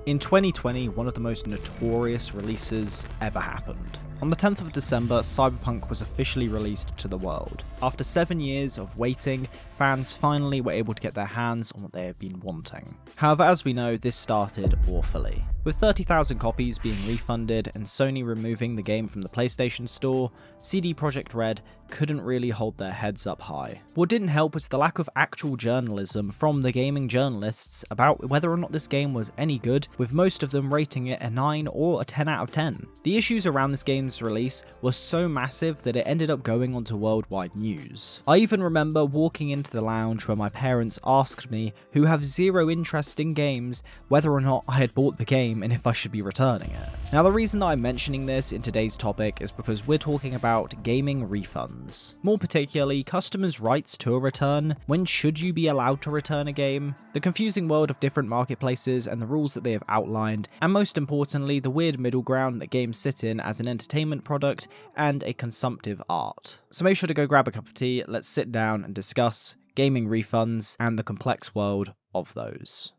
In 2020, one of the most notorious releases ever happened. On the 10th of December, Cyberpunk was officially released to the world. After 7 years of waiting, fans finally were able to get their hands on what they had been wanting. However, as we know, this started awfully. With 30,000 copies being refunded and Sony removing the game from the PlayStation Store, CDProjeck Red couldn't really hold their heads up high. What didn't help was the lack of actual journalism from the gaming journalists about whether or not this game was any good, with most of them rating it a 9 or a 10 out of 10. The issues around this game's release were so massive that it ended up going onto worldwide news. I even remember walking into the lounge where my parents asked me, who have zero interest in games, whether or not I had bought the game and if I should be returning it. Now, the reason that I'm mentioning this in today's topic is because we're talking about gaming refunds. More particularly, customers' rights to a return. When should you be allowed to return a game? The confusing world of different marketplaces and the rules that they have outlined, and most importantly, the weird middle ground that games sit in as an entertainment product and a consumptive art. So make sure to go grab a cup of tea, let's sit down and discuss gaming refunds and the complex world of those.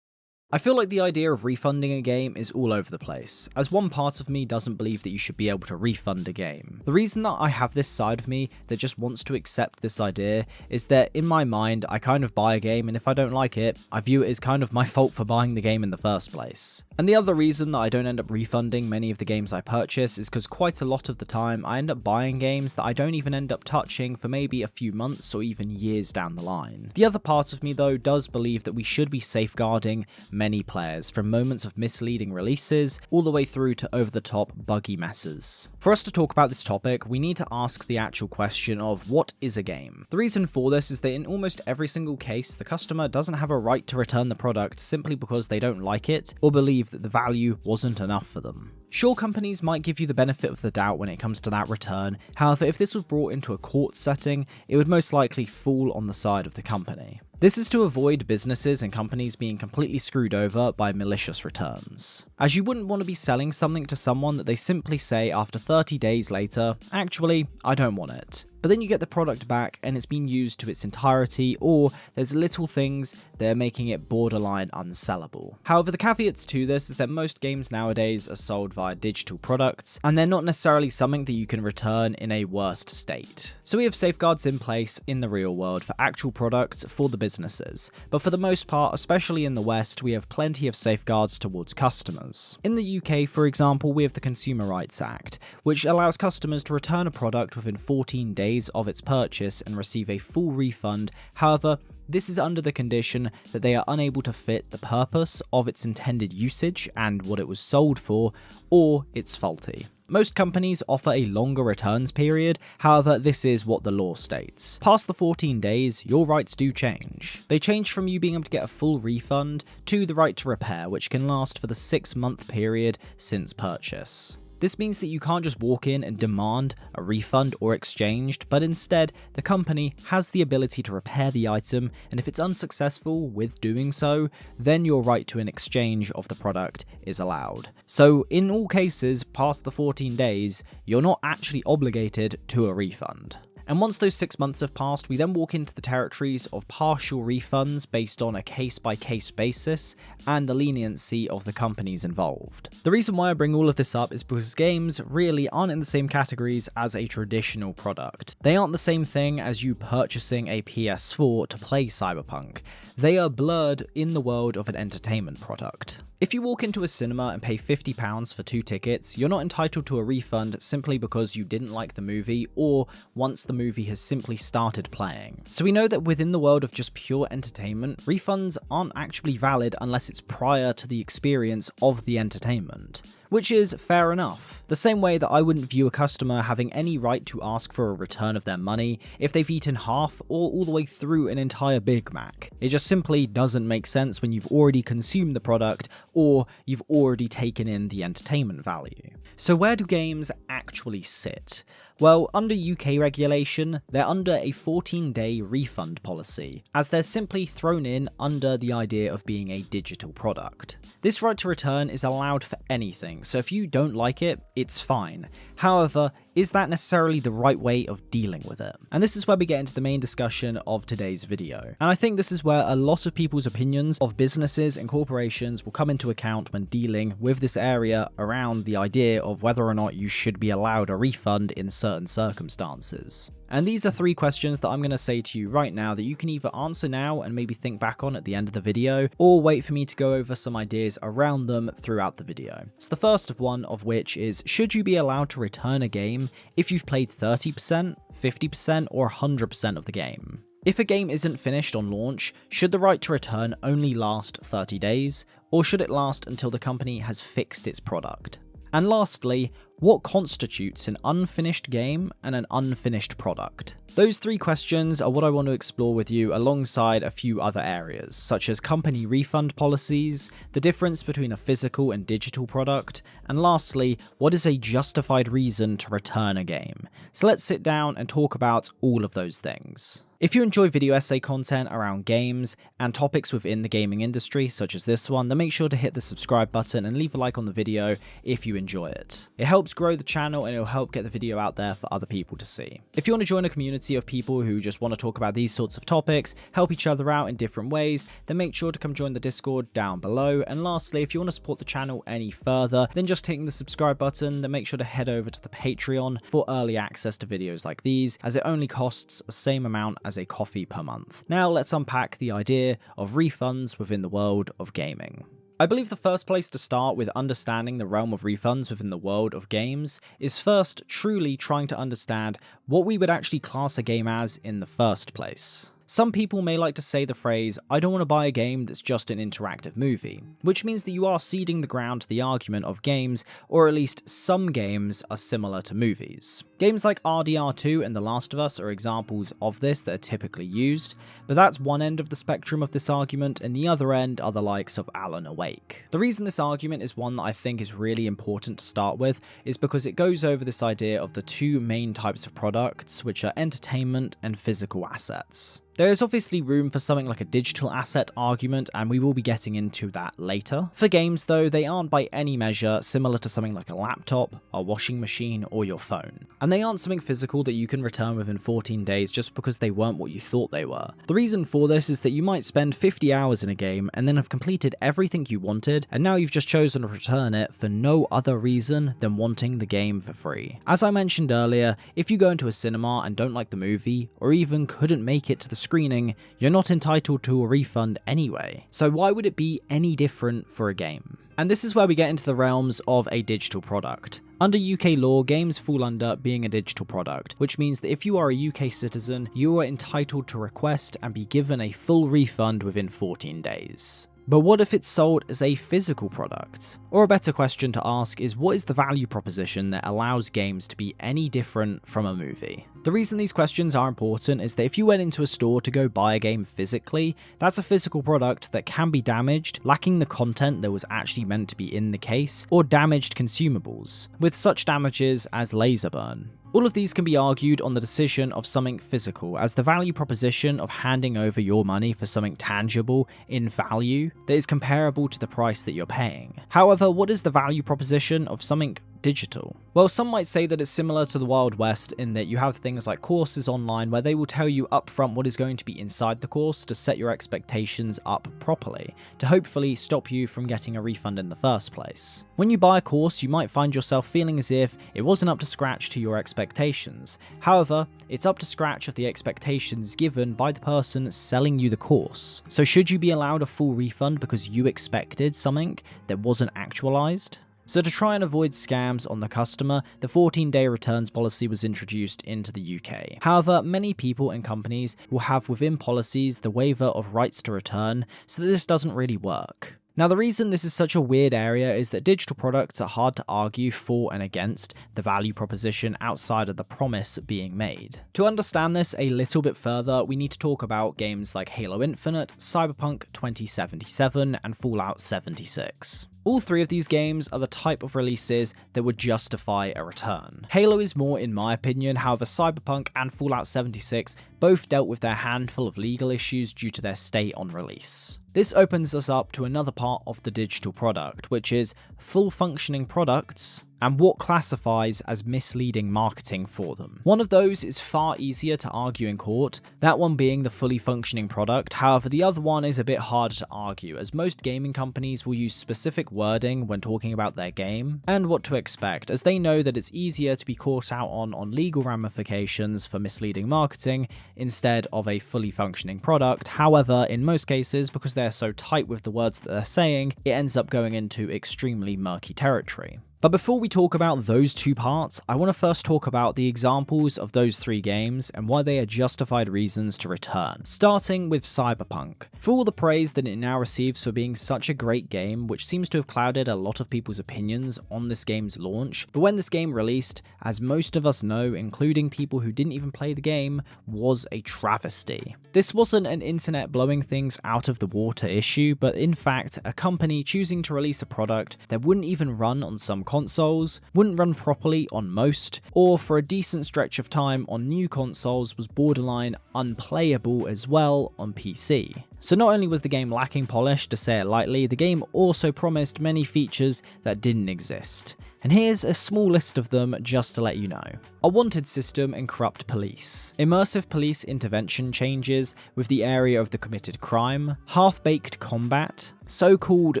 I feel like the idea of refunding a game is all over the place, as one part of me doesn't believe that you should be able to refund a game. The reason that I have this side of me that just wants to accept this idea is that in my mind, I kind of buy a game, and if I don't like it, I view it as kind of my fault for buying the game in the first place. And the other reason that I don't end up refunding many of the games I purchase is because quite a lot of the time I end up buying games that I don't even end up touching for maybe a few months or even years down the line. The other part of me though does believe that we should be safeguarding many players, from moments of misleading releases all the way through to over-the-top buggy messes. For us to talk about this topic, we need to ask the actual question of what is a game? The reason for this is that in almost every single case, the customer doesn't have a right to return the product simply because they don't like it or believe that the value wasn't enough for them. Sure, companies might give you the benefit of the doubt when it comes to that return. However, if this was brought into a court setting, it would most likely fall on the side of the company. This is to avoid businesses and companies being completely screwed over by malicious returns, as you wouldn't want to be selling something to someone that they simply say after 30 days later, actually, I don't want it. But then you get the product back and it's been used to its entirety, or there's little things that are making it borderline unsellable. However, the caveats to this is that most games nowadays are sold via digital products, and they're not necessarily something that you can return in a worst state. So we have safeguards in place in the real world for actual products for the businesses, but for the most part, especially in the West, we have plenty of safeguards towards customers. In the UK, for example, we have the Consumer Rights Act, which allows customers to return a product within 14 days of its purchase and receive a full refund. However, this is under the condition that they are unable to fit the purpose of its intended usage and what it was sold for, or it's faulty. Most companies offer a longer returns period, however, this is what the law states. Past the 14 days, your rights do change. They change from you being able to get a full refund to the right to repair, which can last for the 6-month period since purchase. This means that you can't just walk in and demand a refund or exchanged, but instead, the company has the ability to repair the item, and if it's unsuccessful with doing so, then your right to an exchange of the product is allowed. So in all cases, past the 14 days, you're not actually obligated to a refund. And once those 6 months have passed, we then walk into the territories of partial refunds based on a case-by-case basis and the leniency of the companies involved. The reason why I bring all of this up is because games really aren't in the same categories as a traditional product. They aren't the same thing as you purchasing a PS4 to play Cyberpunk. They are blurred in the world of an entertainment product. If you walk into a cinema and pay £50 for 2 tickets, you're not entitled to a refund simply because you didn't like the movie or once the movie has simply started playing. So we know that within the world of just pure entertainment, refunds aren't actually valid unless it's prior to the experience of the entertainment, which is fair enough. The same way that I wouldn't view a customer having any right to ask for a return of their money if they've eaten half or all the way through an entire Big Mac. It just simply doesn't make sense when you've already consumed the product or you've already taken in the entertainment value. So where do games actually sit? Well, under UK regulation, they're under a 14-day refund policy, as they're simply thrown in under the idea of being a digital product. This right to return is allowed for anything, so if you don't like it, it's fine. However, is that necessarily the right way of dealing with it? And this is where we get into the main discussion of today's video. And I think this is where a lot of people's opinions of businesses and corporations will come into account when dealing with this area around the idea of whether or not you should be allowed a refund in certain circumstances. And these are 3 questions that I'm going to say to you right now that you can either answer now and maybe think back on at the end of the video, or wait for me to go over some ideas around them throughout the video. So the first one of which is, should you be allowed to return a game if you've played 30%, 50%, or 100% of the game? If a game isn't finished on launch, should the right to return only last 30 days, or should it last until the company has fixed its product? And lastly, what constitutes an unfinished game and an unfinished product? Those 3 questions are what I want to explore with you alongside a few other areas, such as company refund policies, the difference between a physical and digital product, and lastly, what is a justified reason to return a game? So let's sit down and talk about all of those things. If you enjoy video essay content around games and topics within the gaming industry, such as this one, then make sure to hit the subscribe button and leave a like on the video if you enjoy it. It helps grow the channel and it'll help get the video out there for other people to see. If you want to join a community of people who just want to talk about these sorts of topics, help each other out in different ways, then make sure to come join the Discord down below. And lastly, if you want to support the channel any further than just hitting the subscribe button, then make sure to head over to the Patreon for early access to videos like these, as it only costs the same amount as a coffee per month. Now let's unpack the idea of refunds within the world of gaming. I believe the first place to start with understanding the realm of refunds within the world of games is first truly trying to understand what we would actually class a game as in the first place. Some people may like to say the phrase, I don't want to buy a game that's just an interactive movie, which means that you are ceding the ground to the argument of games, or at least some games are similar to movies. Games like RDR2 and The Last of Us are examples of this that are typically used, but that's one end of the spectrum of this argument, and the other end are the likes of Alan Wake. The reason this argument is one that I think is really important to start with is because it goes over this idea of the 2 main types of products, which are entertainment and physical assets. There is obviously room for something like a digital asset argument, and we will be getting into that later. For games though, they aren't by any measure similar to something like a laptop, a washing machine, or your phone. And they aren't something physical that you can return within 14 days just because they weren't what you thought they were. The reason for this is that you might spend 50 hours in a game and then have completed everything you wanted, and now you've just chosen to return it for no other reason than wanting the game for free. As I mentioned earlier, if you go into a cinema and don't like the movie, or even couldn't make it to the screening, you're not entitled to a refund anyway. So why would it be any different for a game? And this is where we get into the realms of a digital product. Under UK law, games fall under being a digital product, which means that if you are a UK citizen, you are entitled to request and be given a full refund within 14 days. But what if it's sold as a physical product? Or a better question to ask is, what is the value proposition that allows games to be any different from a movie? The reason these questions are important is that if you went into a store to go buy a game physically, that's a physical product that can be damaged, lacking the content that was actually meant to be in the case, or damaged consumables, with such damages as laser burn. All of these can be argued on the decision of something physical, as the value proposition of handing over your money for something tangible in value that is comparable to the price that you're paying. However, what is the value proposition of something digital? Well, some might say that it's similar to the Wild West in that you have things like courses online where they will tell you upfront what is going to be inside the course to set your expectations up properly, to hopefully stop you from getting a refund in the first place. When you buy a course, you might find yourself feeling as if it wasn't up to scratch to your expectations. However, it's up to scratch of the expectations given by the person selling you the course. So should you be allowed a full refund because you expected something that wasn't actualized? So to try and avoid scams on the customer, the 14-day returns policy was introduced into the UK. However, many people and companies will have within policies the waiver of rights to return, so that this doesn't really work. Now, the reason this is such a weird area is that digital products are hard to argue for and against the value proposition outside of the promise being made. To understand this a little bit further, we need to talk about games like Halo Infinite, Cyberpunk 2077, and Fallout 76. All 3 of these games are the type of releases that would justify a return. Halo is more in my opinion, however Cyberpunk and Fallout 76 both dealt with their handful of legal issues due to their state on release. This opens us up to another part of the digital product, which is full functioning products and what classifies as misleading marketing for them. One of those is far easier to argue in court, that one being the fully functioning product. However, the other one is a bit harder to argue, as most gaming companies will use specific wording when talking about their game and what to expect, as they know that it's easier to be caught out on legal ramifications for misleading marketing instead of a fully functioning product. However, in most cases, because they're so tight with the words that they're saying, it ends up going into extremely murky territory. But before we talk about those two parts, I want to first talk about the examples of those three games and why they are justified reasons to return, starting with Cyberpunk. For all the praise that it now receives for being such a great game, which seems to have clouded a lot of people's opinions on this game's launch, but when this game released, as most of us know, including people who didn't even play the game, was a travesty. This wasn't an internet blowing things out of the water issue, but in fact, a company choosing to release a product that wouldn't even run on some consoles, wouldn't run properly on most, or for a decent stretch of time on new consoles was borderline unplayable as well on PC. So not only was the game lacking polish, to say it lightly, the game also promised many features that didn't exist. And here's a small list of them just to let you know. A wanted system and corrupt police. Immersive police intervention changes with the area of the committed crime. Half-baked combat. So-called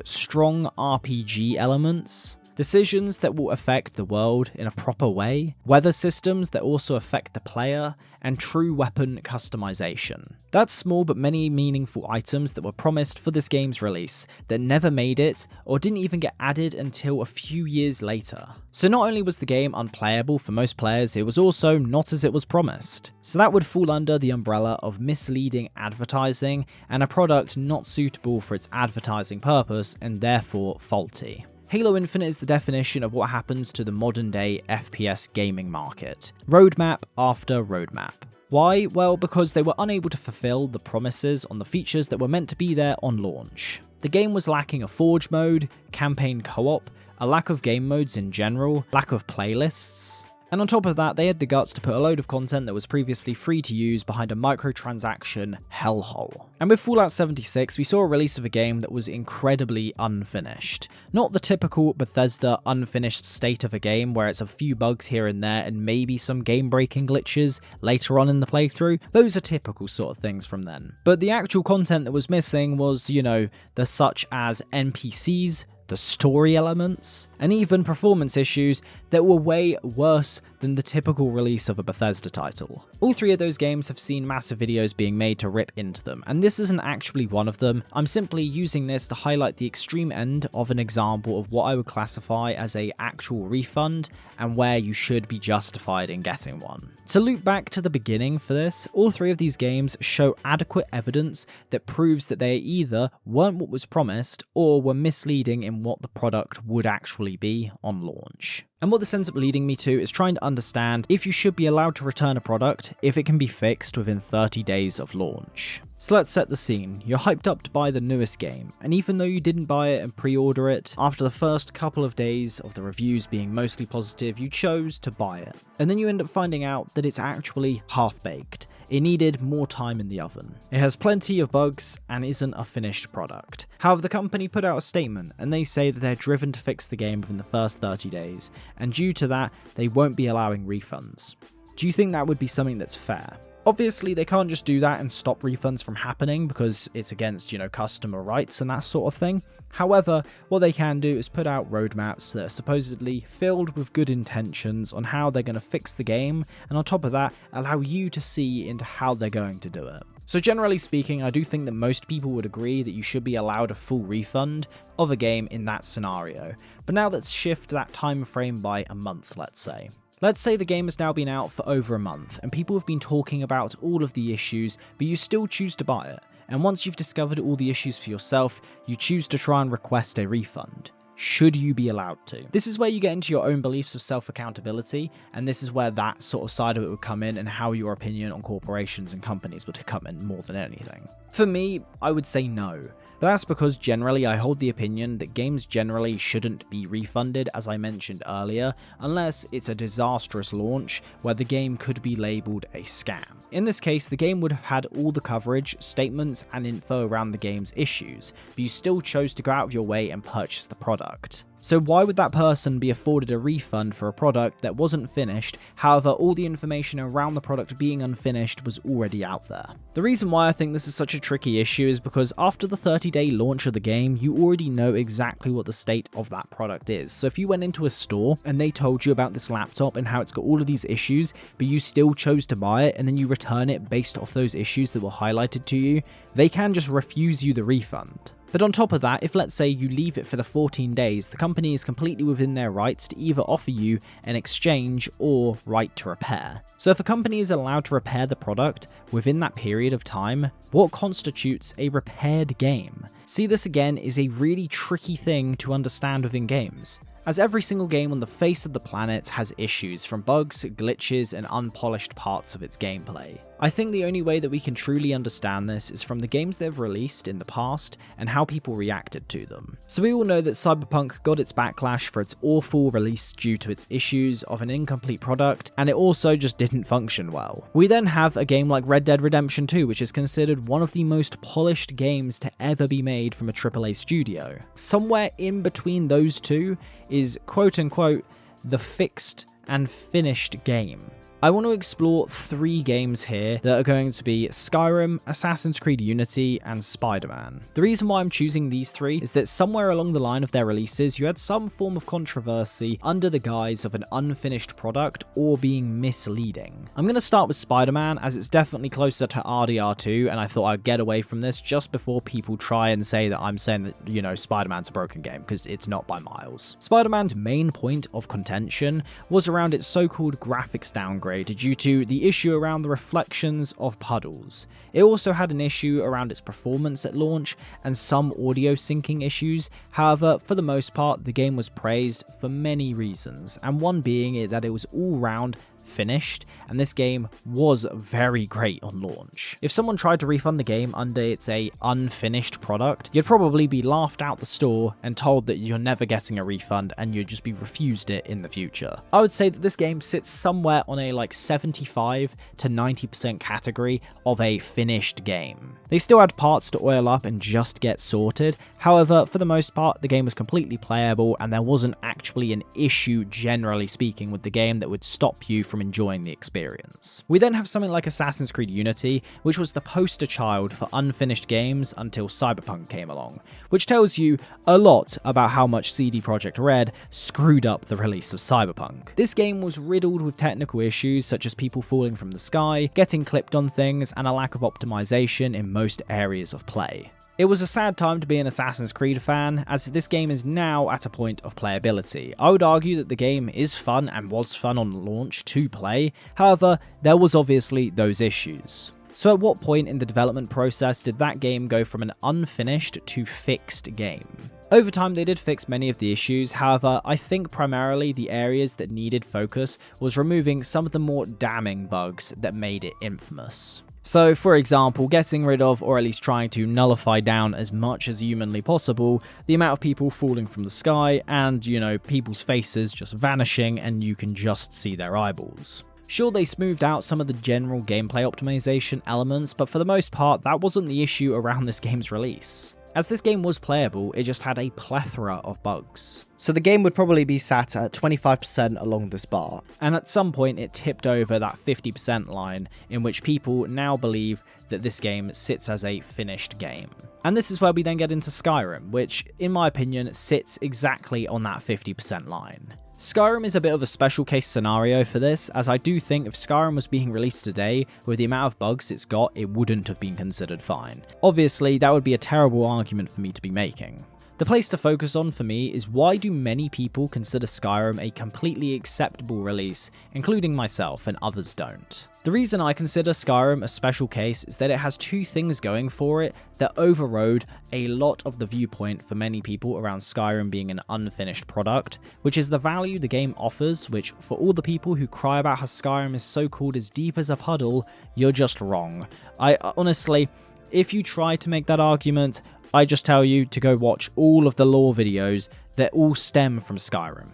strong RPG elements. Decisions that will affect the world in a proper way, weather systems that also affect the player, and true weapon customization. That's small but many meaningful items that were promised for this game's release that never made it or didn't even get added until a few years later. So not only was the game unplayable for most players, it was also not as it was promised. So that would fall under the umbrella of misleading advertising and a product not suitable for its advertising purpose and therefore faulty. Halo Infinite is the definition of what happens to the modern day FPS gaming market. Roadmap after roadmap. Why? Well, because they were unable to fulfill the promises on the features that were meant to be there on launch. The game was lacking a Forge mode, campaign co-op, a lack of game modes in general, lack of playlists. And on top of that, they had the guts to put a load of content that was previously free to use behind a microtransaction hellhole. And with Fallout 76, we saw a release of a game that was incredibly unfinished. Not the typical Bethesda unfinished state of a game where it's a few bugs here and there and maybe some game-breaking glitches later on in the playthrough. Those are typical sort of things from then. But the actual content that was missing was, the such as NPCs, the story elements, and even performance issues that were way worse than the typical release of a Bethesda title. All three of those games have seen massive videos being made to rip into them, and this isn't actually one of them. I'm simply using this to highlight the extreme end of an example of what I would classify as a actual refund and where you should be justified in getting one. To loop back to the beginning for this, all three of these games show adequate evidence that proves that they either weren't what was promised or were misleading in what the product would actually be on launch. And what this ends up leading me to is trying to understand if you should be allowed to return a product if it can be fixed within 30 days of launch. So let's set the scene. You're hyped up to buy the newest game, and even though you didn't buy it and pre-order it, after the first couple of days of the reviews being mostly positive, you chose to buy it. And then you end up finding out that it's actually half-baked. It needed more time in the oven. It has plenty of bugs and isn't a finished product. However, the company put out a statement and they say that they're driven to fix the game within the first 30 days, and due to that, they won't be allowing refunds. Do you think that would be something that's fair? Obviously, they can't just do that and stop refunds from happening because it's against, customer rights and that sort of thing. However, what they can do is put out roadmaps that are supposedly filled with good intentions on how they're going to fix the game, and on top of that, allow you to see into how they're going to do it. So generally speaking, I do think that most people would agree that you should be allowed a full refund of a game in that scenario. But now let's shift that time frame by a month, let's say. Let's say the game has now been out for over a month, and people have been talking about all of the issues, but you still choose to buy it. And once you've discovered all the issues for yourself, you choose to try and request a refund. Should you be allowed to? This is where you get into your own beliefs of self-accountability, and this is where that sort of side of it would come in and how your opinion on corporations and companies would come in more than anything. For me, I would say no. But that's because generally I hold the opinion that games generally shouldn't be refunded, as I mentioned earlier, unless it's a disastrous launch where the game could be labelled a scam. In this case, the game would have had all the coverage, statements and info around the game's issues, but you still chose to go out of your way and purchase the product. So why would that person be afforded a refund for a product that wasn't finished, however all the information around the product being unfinished was already out there? The reason why I think this is such a tricky issue is because after the 30-day launch of the game, you already know exactly what the state of that product is. So if you went into a store and they told you about this laptop and how it's got all of these issues, but you still chose to buy it and then you return it based off those issues that were highlighted to you, they can just refuse you the refund. But on top of that, if let's say you leave it for the 14 days, the company is completely within their rights to either offer you an exchange or right to repair. So if a company is allowed to repair the product within that period of time, what constitutes a repaired game? See, this again is a really tricky thing to understand within games, as every single game on the face of the planet has issues, from bugs, glitches, and unpolished parts of its gameplay. I think the only way that we can truly understand this is from the games they've released in the past and how people reacted to them. So we all know that Cyberpunk got its backlash for its awful release due to its issues of an incomplete product, and it also just didn't function well. We then have a game like Red Dead Redemption 2, which is considered one of the most polished games to ever be made from a AAA studio. Somewhere in between those two is quote-unquote the fixed and finished game. I want to explore 3 games here that are going to be Skyrim, Assassin's Creed Unity, and Spider-Man. The reason why I'm choosing these 3 is that somewhere along the line of their releases, you had some form of controversy under the guise of an unfinished product or being misleading. I'm going to start with Spider-Man, as it's definitely closer to RDR2, and I thought I'd get away from this just before people try and say that I'm saying that, you know, Spider-Man's a broken game, because it's not by miles. Spider-Man's main point of contention was around its so-called graphics downgrade due to the issue around the reflections of puddles. It also had an issue around its performance at launch and some audio syncing issues. However, for the most part, the game was praised for many reasons, and one being that it was all round finished, and this game was very great on launch. If someone tried to refund the game under it's a unfinished product, you'd probably be laughed out the store and told that you're never getting a refund and you'd just be refused it in the future. I would say that this game sits somewhere on a like 75 to 90% category of a finished game. They still had parts to oil up and just get sorted. However, for the most part, the game was completely playable and there wasn't actually an issue, generally speaking, with the game that would stop you from enjoying the experience. We then have something like Assassin's Creed Unity, which was the poster child for unfinished games until Cyberpunk came along, which tells you a lot about how much CDProjeck Red screwed up the release of Cyberpunk. This game was riddled with technical issues such as people falling from the sky, getting clipped on things, and a lack of optimization in most areas of play. It was a sad time to be an Assassin's Creed fan, as this game is now at a point of playability. I would argue that the game is fun and was fun on launch to play, however, there was obviously those issues. So at what point in the development process did that game go from an unfinished to fixed game? Over time they did fix many of the issues, however, I think primarily the areas that needed focus was removing some of the more damning bugs that made it infamous. So, for example, getting rid of, or at least trying to nullify down as much as humanly possible, the amount of people falling from the sky and, you know, people's faces just vanishing and you can just see their eyeballs. Sure, they smoothed out some of the general gameplay optimization elements, but for the most part, that wasn't the issue around this game's release. As this game was playable, it just had a plethora of bugs. So the game would probably be sat at 25% along this bar, and at some point it tipped over that 50% line, in which people now believe that this game sits as a finished game. And this is where we then get into Skyrim, which, in my opinion, sits exactly on that 50% line. Skyrim is a bit of a special case scenario for this, as I do think if Skyrim was being released today, with the amount of bugs it's got, it wouldn't have been considered fine. Obviously, that would be a terrible argument for me to be making. The place to focus on for me is why do many people consider Skyrim a completely acceptable release, including myself, and others don't. The reason I consider Skyrim a special case is that it has 2 things going for it that overrode a lot of the viewpoint for many people around Skyrim being an unfinished product, which is the value the game offers, which for all the people who cry about how Skyrim is so-called as deep as a puddle, you're just wrong. I honestly, If you try to make that argument, I just tell you to go watch all of the lore videos that all stem from Skyrim.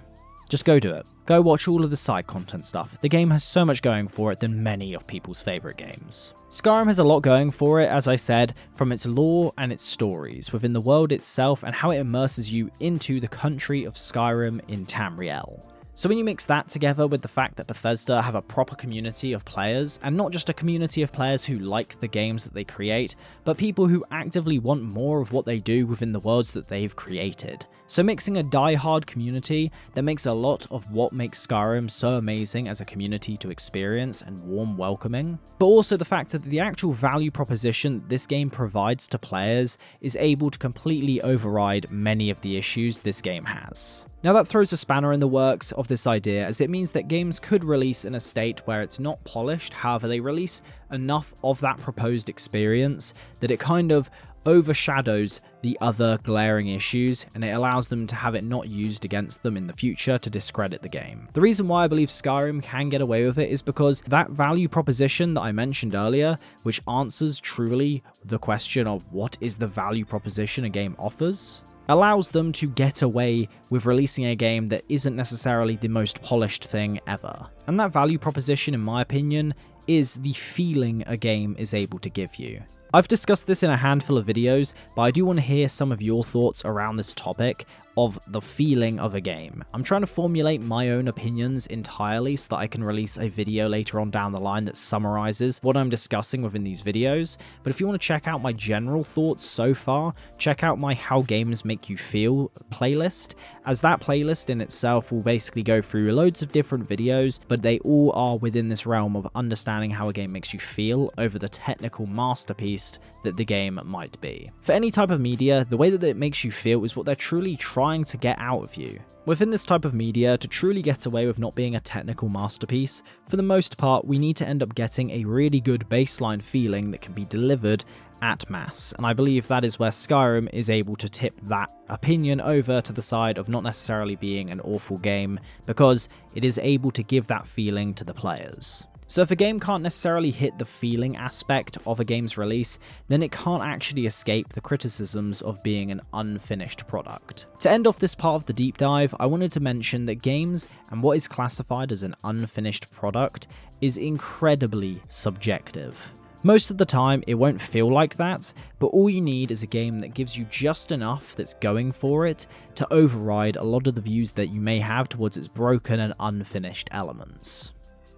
Just go do it. Go watch all of the side content stuff. The game has so much going for it than many of people's favourite games. Skyrim has a lot going for it, as I said, from its lore and its stories within the world itself and how it immerses you into the country of Skyrim in Tamriel. So when you mix that together with the fact that Bethesda have a proper community of players, and not just a community of players who like the games that they create, but people who actively want more of what they do within the worlds that they've created. So mixing a die-hard community that makes a lot of what makes Skyrim so amazing as a community to experience and warm welcoming, but also the fact that the actual value proposition this game provides to players is able to completely override many of the issues this game has. Now that throws a spanner in the works of this idea, as it means that games could release in a state where it's not polished, however they release enough of that proposed experience that it kind of overshadows the other glaring issues, and it allows them to have it not used against them in the future to discredit the game. The reason why I believe Skyrim can get away with it is because that value proposition that I mentioned earlier, which answers truly the question of what is the value proposition a game offers, allows them to get away with releasing a game that isn't necessarily the most polished thing ever. And that value proposition, in my opinion, is the feeling a game is able to give you. I've discussed this in a handful of videos, but I do want to hear some of your thoughts around this topic of the feeling of a game. I'm trying to formulate my own opinions entirely so that I can release a video later on down the line that summarizes what I'm discussing within these videos. But if you want to check out my general thoughts so far, check out my How Games Make You Feel playlist, as that playlist in itself will basically go through loads of different videos, but they all are within this realm of understanding how a game makes you feel over the technical masterpiece that the game might be. For any type of media, the way that it makes you feel is what they're truly trying to get out of you. Within this type of media, to truly get away with not being a technical masterpiece, for the most part, we need to end up getting a really good baseline feeling that can be delivered at mass, and I believe that is where Skyrim is able to tip that opinion over to the side of not necessarily being an awful game, because it is able to give that feeling to the players. So if a game can't necessarily hit the feeling aspect of a game's release, then it can't actually escape the criticisms of being an unfinished product. To end off this part of the deep dive, I wanted to mention that games and what is classified as an unfinished product is incredibly subjective. Most of the time, it won't feel like that, but all you need is a game that gives you just enough that's going for it to override a lot of the views that you may have towards its broken and unfinished elements.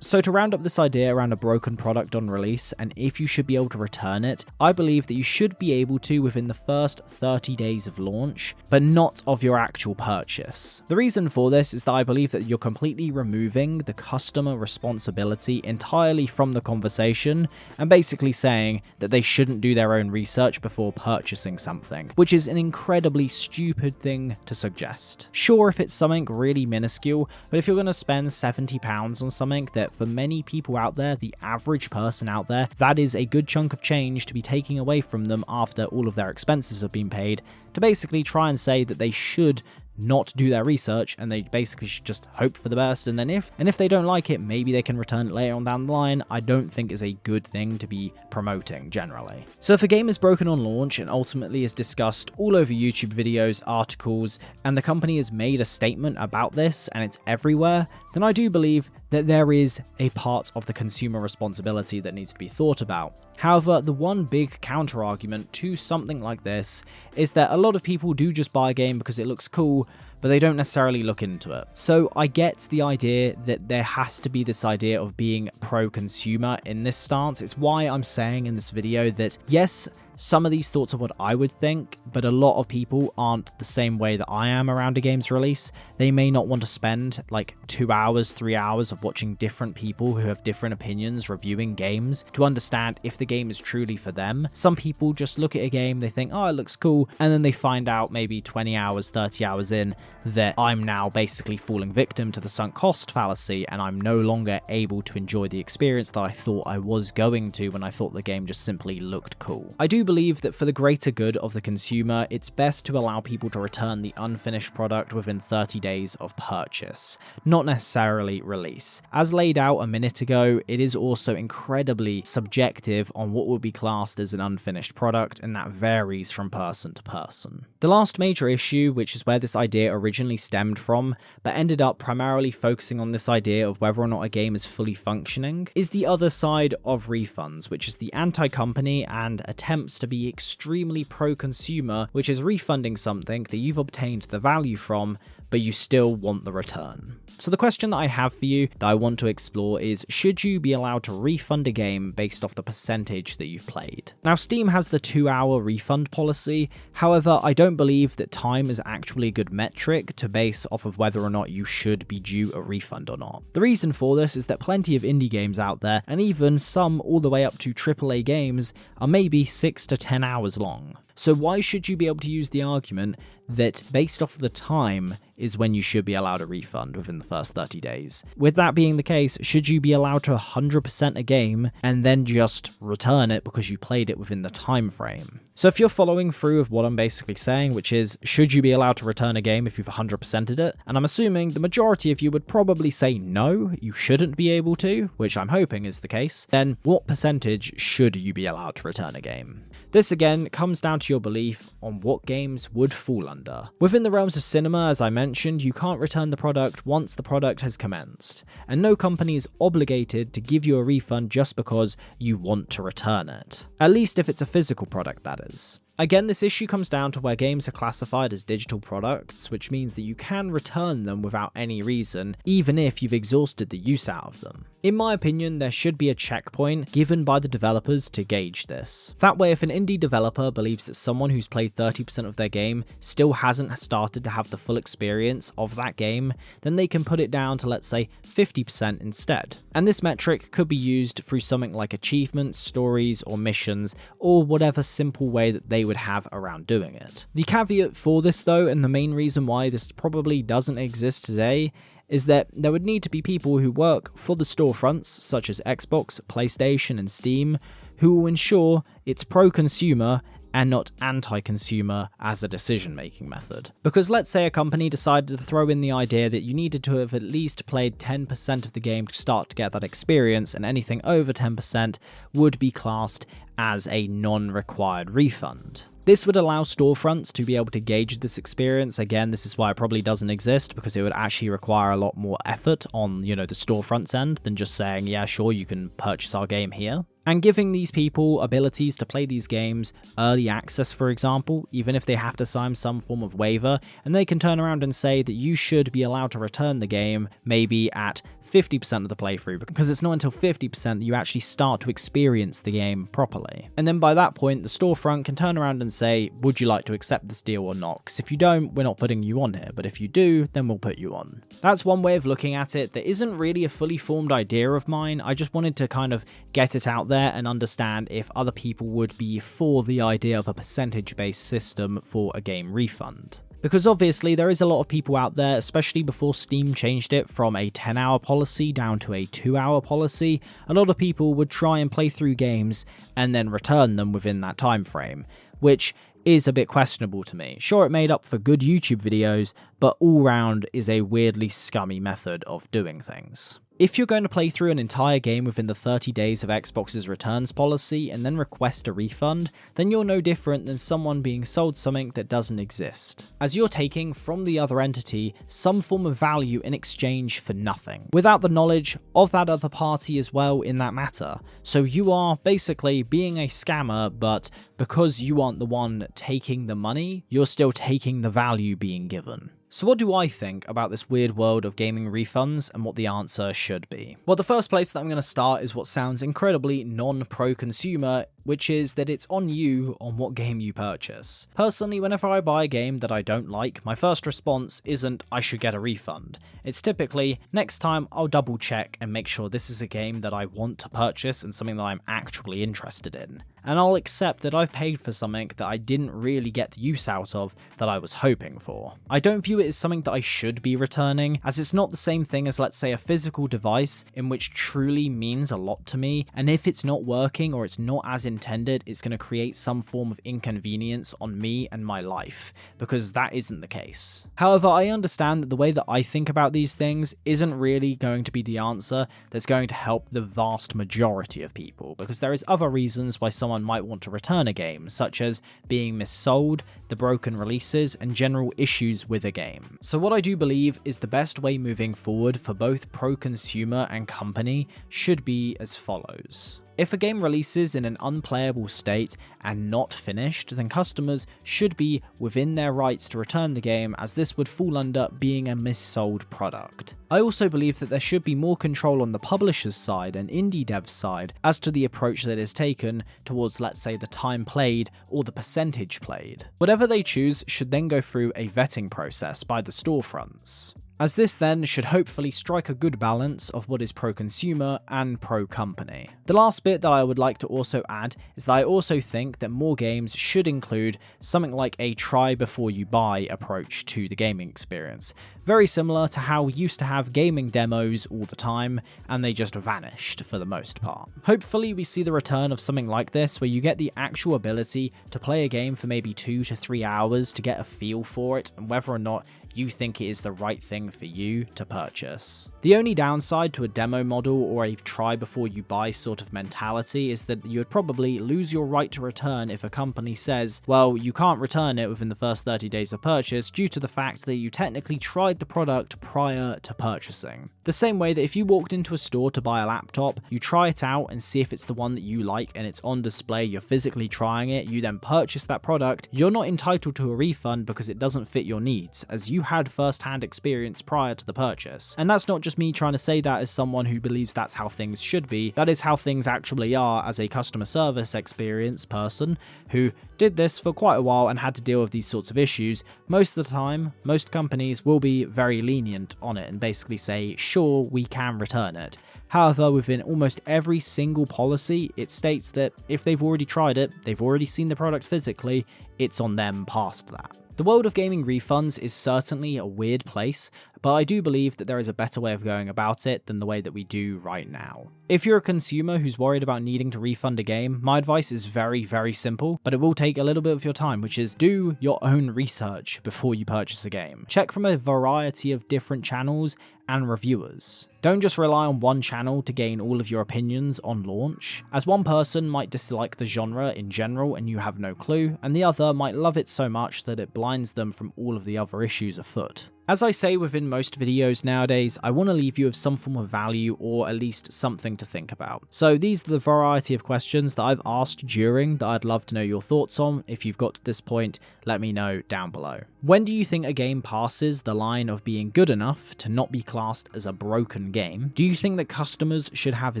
So to round up this idea around a broken product on release, and if you should be able to return it, I believe that you should be able to within the first 30 days of launch, but not of your actual purchase. The reason for this is that I believe that you're completely removing the customer responsibility entirely from the conversation, and basically saying that they shouldn't do their own research before purchasing something, which is an incredibly stupid thing to suggest. Sure, if it's something really minuscule, but if you're going to spend £70 on something that for many people out there, the average person out there, that is a good chunk of change to be taking away from them after all of their expenses have been paid, to basically try and say that they should not do their research and they basically should just hope for the best, and then if they don't like it, maybe they can return it later on down the line, I don't think is a good thing to be promoting generally. So if a game is broken on launch and ultimately is discussed all over YouTube videos, articles, and the company has made a statement about this and it's everywhere, then I do believe that there is a part of the consumer responsibility that needs to be thought about. However, the one big counter-argument to something like this is that a lot of people do just buy a game because it looks cool, but they don't necessarily look into it. So I get the idea that there has to be this idea of being pro-consumer in this stance. It's why I'm saying in this video that yes, some of these thoughts are what I would think, but a lot of people aren't the same way that I am around a game's release. They may not want to spend like 2 hours, 3 hours of watching different people who have different opinions reviewing games to understand if the game is truly for them. Some people just look at a game, they think, oh, it looks cool, and then they find out maybe 20 hours, 30 hours in that I'm now basically falling victim to the sunk cost fallacy, and I'm no longer able to enjoy the experience that I thought I was going to when I thought the game just simply looked cool. I do believe that for the greater good of the consumer, it's best to allow people to return the unfinished product within 30 days of purchase, not necessarily release. As laid out a minute ago, it is also incredibly subjective on what would be classed as an unfinished product, and that varies from person to person. The last major issue, which is where this idea originally stemmed from, but ended up primarily focusing on this idea of whether or not a game is fully functioning, is the other side of refunds, which is the anti-company and attempts to be extremely pro-consumer, which is refunding something that you've obtained the value from, but you still want the return. So the question that I have for you that I want to explore is, should you be allowed to refund a game based off the percentage that you've played? Now, Steam has the 2-hour refund policy. However, I don't believe that time is actually a good metric to base off of whether or not you should be due a refund or not. The reason for this is that plenty of indie games out there, and even some all the way up to AAA games, are maybe 6 to 10 hours long. So why should you be able to use the argument that based off the time is when you should be allowed a refund within the first 30 days? With that being the case, should you be allowed to 100% a game and then just return it because you played it within the time frame? So if you're following through with what I'm basically saying, which is, should you be allowed to return a game if you've 100%ed it? And I'm assuming the majority of you would probably say no, you shouldn't be able to, which I'm hoping is the case. Then what percentage should you be allowed to return a game? This again comes down to your belief on what games would fall under. Within the realms of cinema, as I mentioned, you can't return the product once the product has commenced, and no company is obligated to give you a refund just because you want to return it. At least if it's a physical product, that is. Again, this issue comes down to where games are classified as digital products, which means that you can return them without any reason, even if you've exhausted the use out of them. In my opinion, there should be a checkpoint given by the developers to gauge this. That way, if an indie developer believes that someone who's played 30% of their game still hasn't started to have the full experience of that game, then they can put it down to, let's say, 50% instead. And this metric could be used through something like achievements, stories, or missions, or whatever simple way that they would have around doing it. The caveat for this though, and the main reason why this probably doesn't exist today, is that there would need to be people who work for the storefronts, such as Xbox, PlayStation, and Steam, who will ensure it's pro-consumer and not anti-consumer as a decision-making method. Because let's say a company decided to throw in the idea that you needed to have at least played 10% of the game to start to get that experience, and anything over 10% would be classed as a non-required refund. This would allow storefronts to be able to gauge this experience. Again, this is why it probably doesn't exist, because it would actually require a lot more effort on, the storefront's end than just saying, yeah, sure, you can purchase our game here. And giving these people abilities to play these games, early access for example, even if they have to sign some form of waiver, and they can turn around and say that you should be allowed to return the game maybe at 50% of the playthrough, because it's not until 50% that you actually start to experience the game properly. And then by that point, the storefront can turn around and say, would you like to accept this deal or not? Because if you don't, we're not putting you on here, but if you do, then we'll put you on. That's one way of looking at it that isn't really a fully formed idea of mine. I just wanted to kind of get it out there and understand if other people would be for the idea of a percentage-based system for a game refund. Because obviously there is a lot of people out there, especially before Steam changed it from a 10-hour policy down to a 2-hour policy, a lot of people would try and play through games and then return them within that time frame, which is a bit questionable to me. Sure, it made up for good YouTube videos, but all round is a weirdly scummy method of doing things. If you're going to play through an entire game within the 30 days of Xbox's returns policy and then request a refund, then you're no different than someone being sold something that doesn't exist, as you're taking from the other entity some form of value in exchange for nothing, without the knowledge of that other party as well in that matter. So you are basically being a scammer, but because you aren't the one taking the money, you're still taking the value being given. So what do I think about this weird world of gaming refunds and what the answer should be? Well, the first place that I'm going to start is what sounds incredibly non-pro-consumer, which is that it's on you on what game you purchase. Personally, whenever I buy a game that I don't like, my first response isn't, I should get a refund. It's typically, next time I'll double check and make sure this is a game that I want to purchase and something that I'm actually interested in. And I'll accept that I've paid for something that I didn't really get the use out of that I was hoping for. I don't view it as something that I should be returning, as it's not the same thing as, let's say, a physical device in which truly means a lot to me, and if it's not working or it's not as intended, it's going to create some form of inconvenience on me and my life, because that isn't the case. However, I understand that the way that I think about these things isn't really going to be the answer that's going to help the vast majority of people, because there is other reasons why someone might want to return a game, such as being missold, the broken releases, and general issues with a game. So what I do believe is the best way moving forward for both pro-consumer and company should be as follows. If a game releases in an unplayable state and not finished, then customers should be within their rights to return the game, as this would fall under being a missold product. I also believe that there should be more control on the publisher's side and indie dev's side as to the approach that is taken towards, let's say, the time played or the percentage played. Whatever they choose should then go through a vetting process by the storefronts, as this then should hopefully strike a good balance of what is pro-consumer and pro-company. The last bit that I would like to also add is that I also think that more games should include something like a try before you buy approach to the gaming experience, very similar to how we used to have gaming demos all the time and they just vanished for the most part. Hopefully we see the return of something like this, where you get the actual ability to play a game for maybe 2 to 3 hours to get a feel for it and whether or not you think it is the right thing for you to purchase. The only downside to a demo model or a try before you buy sort of mentality is that you would probably lose your right to return if a company says, well, you can't return it within the first 30 days of purchase due to the fact that you technically tried the product prior to purchasing. The same way that if you walked into a store to buy a laptop, you try it out and see if it's the one that you like and it's on display, you're physically trying it, you then purchase that product, you're not entitled to a refund because it doesn't fit your needs, as you had first-hand experience prior to the purchase. And that's not just me trying to say that as someone who believes that's how things should be, that is how things actually are as a customer service experience person who did this for quite a while and had to deal with these sorts of issues. Most of the time, most companies will be very lenient on it and basically say, sure, we can return it. However, within almost every single policy, it states that if they've already tried it, they've already seen the product physically, it's on them past that. The world of gaming refunds is certainly a weird place, but I do believe that there is a better way of going about it than the way that we do right now. If you're a consumer who's worried about needing to refund a game, my advice is very, very simple, but it will take a little bit of your time, which is do your own research before you purchase a game. Check from a variety of different channels and reviewers. Don't just rely on one channel to gain all of your opinions on launch, as one person might dislike the genre in general and you have no clue, and the other might love it so much that it blinds them from all of the other issues afoot. As I say within most videos nowadays, I want to leave you with some form of value or at least something to think about. So these are the variety of questions that I've asked during that I'd love to know your thoughts on. If you've got to this point, let me know down below. When do you think a game passes the line of being good enough to not be classed as a broken game? Do you think that customers should have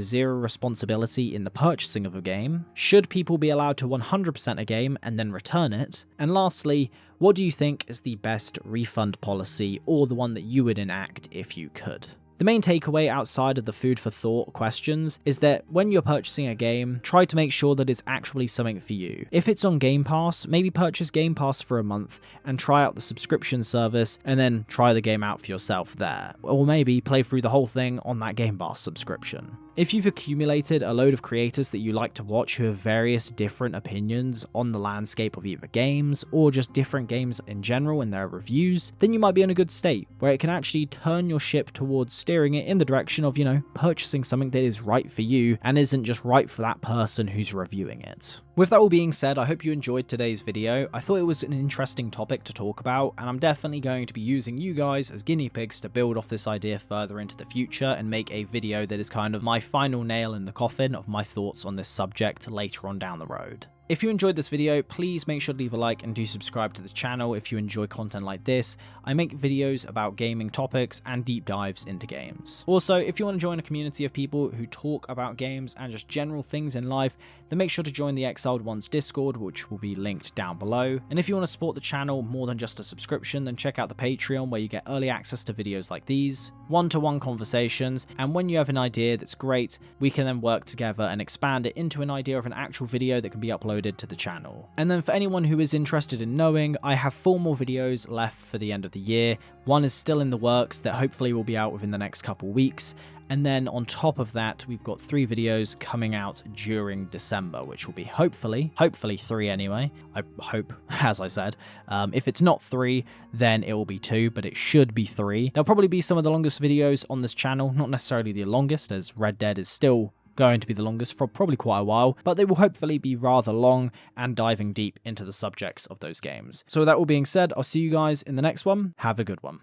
zero responsibility in the purchasing of a game? Should people be allowed to 100% a game and then return it? And lastly, what do you think is the best refund policy or the one that you would enact if you could? The main takeaway outside of the food for thought questions is that when you're purchasing a game, try to make sure that it's actually something for you. If it's on Game Pass, maybe purchase Game Pass for a month and try out the subscription service and then try the game out for yourself there. Or maybe play through the whole thing on that Game Pass subscription. If you've accumulated a load of creators that you like to watch who have various different opinions on the landscape of either games or just different games in general in their reviews, then you might be in a good state where it can actually turn your ship towards steering it in the direction of, purchasing something that is right for you and isn't just right for that person who's reviewing it. With that all being said, I hope you enjoyed today's video. I thought it was an interesting topic to talk about, and I'm definitely going to be using you guys as guinea pigs to build off this idea further into the future and make a video that is kind of my final nail in the coffin of my thoughts on this subject later on down the road. If you enjoyed this video, please make sure to leave a like and do subscribe to the channel if you enjoy content like this. I make videos about gaming topics and deep dives into games. Also, if you want to join a community of people who talk about games and just general things in life, then make sure to join the Exiled Ones Discord, which will be linked down below. And if you want to support the channel more than just a subscription, then check out the Patreon where you get early access to videos like these, one-to-one conversations, and when you have an idea that's great, we can then work together and expand it into an idea of an actual video that can be uploaded to the channel. And then for anyone who is interested in knowing, I have 4 more videos left for the end of the year. One is still in the works that hopefully will be out within the next couple weeks. And then on top of that, we've got 3 videos coming out during December, which will be hopefully 3 anyway. I hope, as I said. If it's not 3, then it will be 2, but it should be 3. There'll probably be some of the longest videos on this channel, not necessarily the longest, as Red Dead is still going to be the longest for probably quite a while, but they will hopefully be rather long and diving deep into the subjects of those games. So with that all being said, I'll see you guys in the next one. Have a good one.